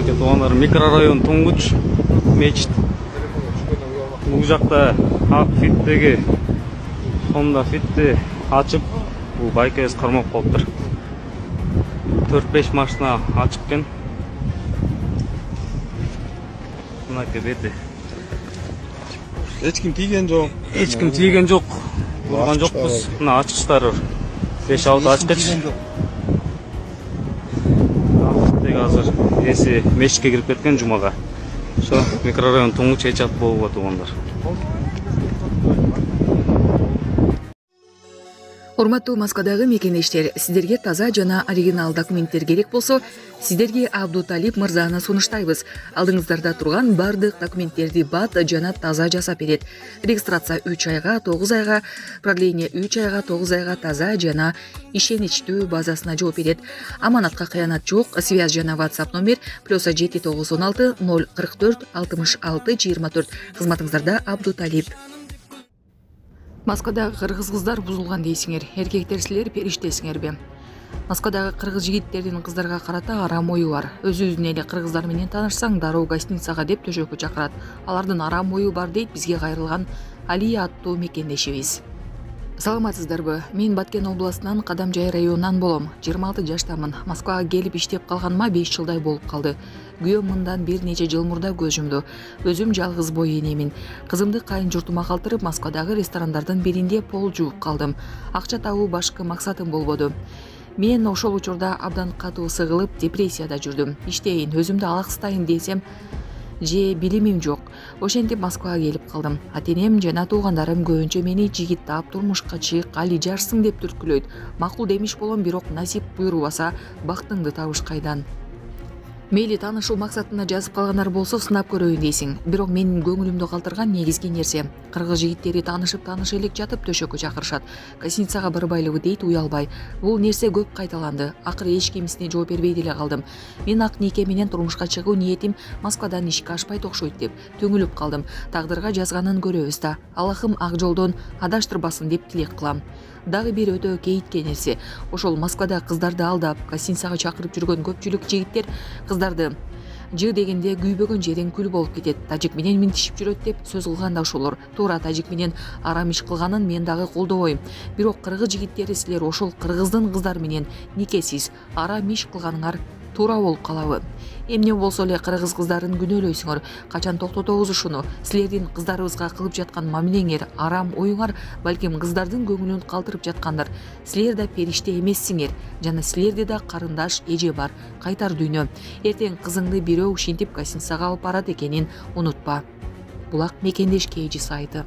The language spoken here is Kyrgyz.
Мынакей туугандар, микрорайон Туңгуч мечит. Бул жакта ак фиттеги Honda Fit'ти ачып, бул байкебиз кармап калыптыр. 4-5 машина ачып кен. Мынакей бети. Эч ким тийген жок. Эч ким тийген жок. Урган жокпуз. Мына ачкычтар 5-6 ачкыч. Тек азыр эси мешитке кирип кеткен жумага. Ошо микрорайон Туңгуч эчат болуп атгандар. Урматтуу Москвадагы мекендештер, сиздерге таза жана оригинал документтер керек болсо, сиздерге Абдуталип мырзаны сунуштайбыз. Алдыңыздарда турган бардык документтерди бат жана таза жасап берет. Регистрация 3 айга, 9 айга, продление 3 айга, 9 айга таза жана ишеничтүү базасына жооп берет. Аманатка кыянат жок. Связь жана WhatsApp номер +7 916 044 66 24. Кызматыңыздарда Абдуталип. Москвадагы кыргыз кыздар бузулган дейсиңер. Эркектер силер периштесиңерби? Москвадагы кыргыз жигиттердин кыздарга карата арам ою бар. Өзүбүздүн эле кыргыздар менен таанышсаң, дароо гостиницага деп төшөккө чакырат. Алардын арам ою бар дейт бизге кайрылган Алия аттуу мекендешибиз. Саламатсыздарбы? Мен Баткен областынан Кадамжай районунан болом. 26 жаштамын. Москвага келип иштеп калганыма 5 жылдай болуп калды. Күйөөм мындан бир нече жыл мурда көз жумду. Өзүм жалгыз бой энемин. Кызымды кайын журтума калтырып, Москвадагы ресторандардын биринде пол жууп калдым. Акча табуу башкы максатым болбоду. Мен ошол учурда абдан катуу сыгылып, депрессияда жүрдүм. Иштейин, өзүмдү алаксытайын десем, же билимим жок. Ошентип Москвага келип калдым. Ата-энем жана туугандарым көбүнчө мени жигит таап, турмушка чык, али жарсың деп түрткүлөйт. Макул демиш болом, бирок насип буйрубаса, бактыңды табыш кайдан. Мейли таанышуу максатында жазып калгандар болсо сынап көрөйүн дейсиң. Бирок менин көңүлүмдү калтырган негизги нерсе. Кыргыз жигиттери таанышып элек жатып төшөккө чакырышат. Гостиницага барбайлыбы дейт уялбай. Бул нерсе көп кайталанды. Акыры эч кимисине жооп бербей деле калдым. Мен ак нике менен турмушка чыгуу ниетим Москвадан ишке ашпайт окшойт деп төңүлүп калдым. Тагдырга жазганын көрөбүз да. Аллахым ак жолдон адаштырбасын деп тилек кылам. Дагы бир өтө кейиткен нерсе. Ошол Москвада кыздарды алдап, гостиницага чакырып жүргөн көпчүлүк жигиттер кыздарды жы дегенде күйбөгөн жерин күл болуп кетет. Тажик менен минтишип жүрөт деп сөз кылганда ошолор. Туура тажик менен арам иш кылганын мен дагы колдобойм. Бирок кыргыз жигиттери силер ошол кыргыздын кыздары менен никесиз арам иш кылганыңар туура болуп калабы? Эмне болсо эле кыргыз кыздарын күнөөлөйсүңөр. Качан токтотобуз ушуну? Силердин кыздарыбызга кылып жаткан мамилеңер, арам оюңар балким кыздардын көңүлүн калтырып жаткандыр. Силер да периште эмессиңер жана силерде да карындаш, эже бар. Кайтар дүйнө. Эртең кызыңды бирөө ушинтип гостиницага алып барат экенин унутпа. Булак мекендеш KG сайты.